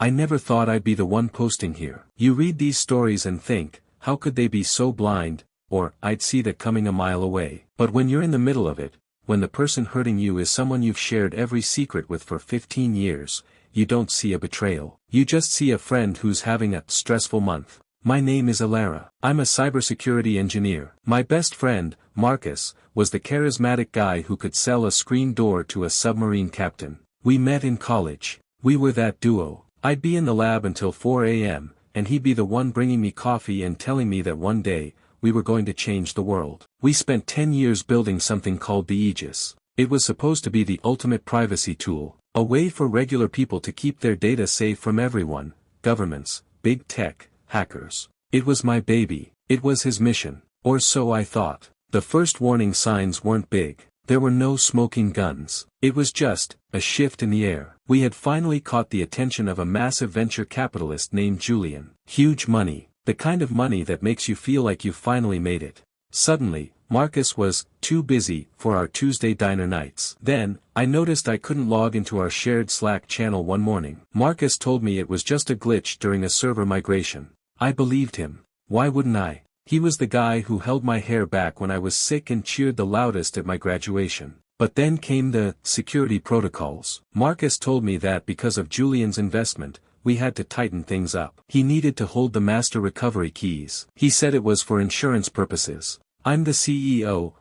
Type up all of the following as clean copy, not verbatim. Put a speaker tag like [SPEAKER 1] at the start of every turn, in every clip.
[SPEAKER 1] I never thought I'd be the one posting here. You read these stories and think, how could they be so blind, or, I'd see that coming a mile away. But when you're in the middle of it, when the person hurting you is someone you've shared every secret with for 15 years, you don't see a betrayal. You just see a friend who's having a stressful month. My name is Alara. I'm a cybersecurity engineer. My best friend, Marcus, was the charismatic guy who could sell a screen door to a submarine captain. We met in college. We were that duo. I'd be in the lab until 4 a.m., and he'd be the one bringing me coffee and telling me that one day, we were going to change the world. We spent 10 years building something called the Aegis. It was supposed to be the ultimate privacy tool, a way for regular people to keep their data safe from everyone, governments, big tech, hackers. It was my baby. It was his mission. Or so I thought. The first warning signs weren't big. There were no smoking guns. It was just a shift in the air. We had finally caught the attention of a massive venture capitalist named Julian. Huge money. The kind of money that makes you feel like you finally made it. Suddenly, Marcus was too busy for our Tuesday diner nights. Then, I noticed I couldn't log into our shared Slack channel one morning. Marcus told me it was just a glitch during a server migration. I believed him. Why wouldn't I? He was the guy who held my hair back when I was sick and cheered the loudest at my graduation. But then came the security protocols. Marcus told me that because of Julian's investment, we had to tighten things up. He needed to hold the master recovery keys. He said it was for insurance purposes. I'm the CEO,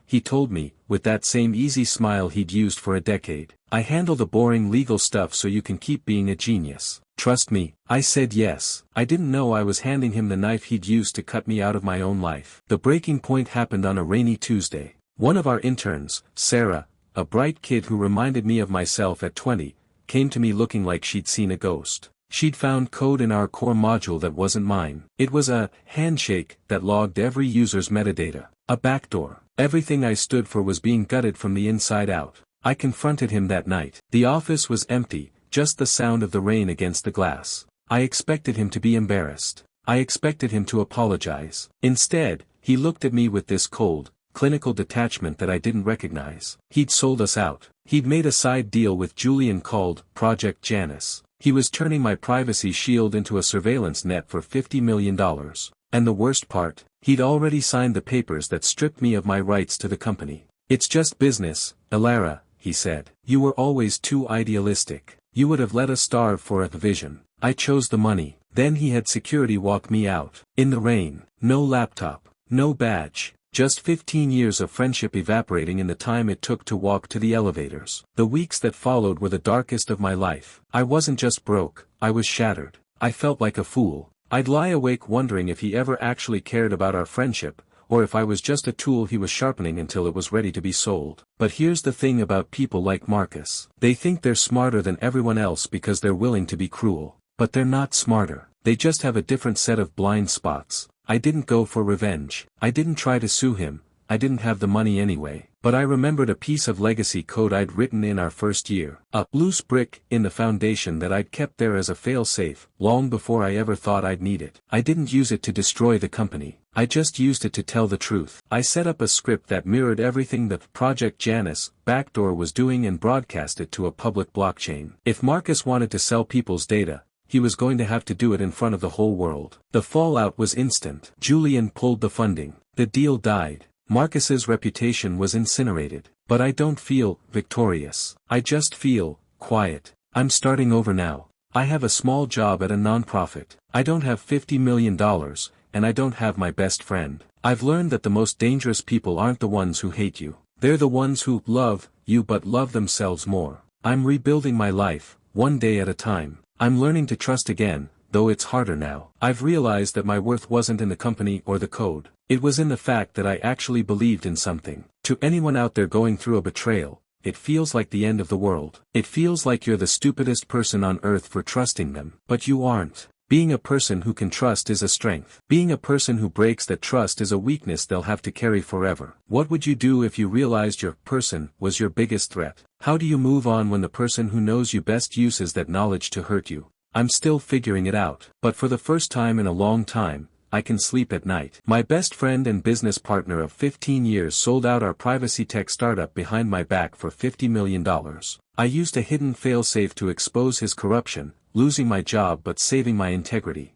[SPEAKER 1] he told me, with that same easy smile he'd used for a decade. I handle the boring legal stuff so you can keep being a genius. Trust me, I said yes. I didn't know I was handing him the knife he'd used to cut me out of my own life. The breaking point happened on a rainy Tuesday. One of our interns, Sarah, a bright kid who reminded me of myself at 20, came to me looking like she'd seen a ghost. She'd found code in our core module that wasn't mine. It was a handshake that logged every user's metadata. A backdoor. Everything I stood for was being gutted from the inside out. I confronted him that night. The office was empty, just the sound of the rain against the glass. I expected him to be embarrassed. I expected him to apologize. Instead, he looked at me with this cold, clinical detachment that I didn't recognize. He'd sold us out. He'd made a side deal with Julian called Project Janus. He was turning my privacy shield into a surveillance net for $50 million. And the worst part, he'd already signed the papers that stripped me of my rights to the company. It's just business, Alara, he said. You were always too idealistic. You would have let us starve for a vision. I chose the money. Then he had security walk me out. In the rain. No laptop. No badge. Just 15 years of friendship evaporating in the time it took to walk to the elevators. The weeks that followed were the darkest of my life. I wasn't just broke, I was shattered. I felt like a fool. I'd lie awake wondering if he ever actually cared about our friendship, or if I was just a tool he was sharpening until it was ready to be sold. But here's the thing about people like Marcus. They think they're smarter than everyone else because they're willing to be cruel. But they're not smarter. They just have a different set of blind spots. I didn't go for revenge. I didn't try to sue him. I didn't have the money anyway. But I remembered a piece of legacy code I'd written in our first year. A loose brick in the foundation that I'd kept there as a fail-safe, long before I ever thought I'd need it. I didn't use it to destroy the company. I just used it to tell the truth. I set up a script that mirrored everything that Project Janus backdoor was doing and broadcast it to a public blockchain. If Marcus wanted to sell people's data, he was going to have to do it in front of the whole world. The fallout was instant. Julian pulled the funding. The deal died. Marcus's reputation was incinerated. But I don't feel victorious. I just feel quiet. I'm starting over now. I have a small job at a nonprofit. I don't have $50 million, and I don't have my best friend. I've learned that the most dangerous people aren't the ones who hate you. They're the ones who love you but love themselves more. I'm rebuilding my life, one day at a time. I'm learning to trust again, though it's harder now. I've realized that my worth wasn't in the company or the code. It was in the fact that I actually believed in something. To anyone out there going through a betrayal, it feels like the end of the world. It feels like you're the stupidest person on earth for trusting them. But you aren't. Being a person who can trust is a strength. Being a person who breaks that trust is a weakness they'll have to carry forever. What would you do if you realized your person was your biggest threat? How do you move on when the person who knows you best uses that knowledge to hurt you? I'm still figuring it out. But for the first time in a long time, I can sleep at night. My best friend and business partner of 15 years sold out our privacy tech startup behind my back for $50 million. I used a hidden failsafe to expose his corruption, losing my job but saving my integrity.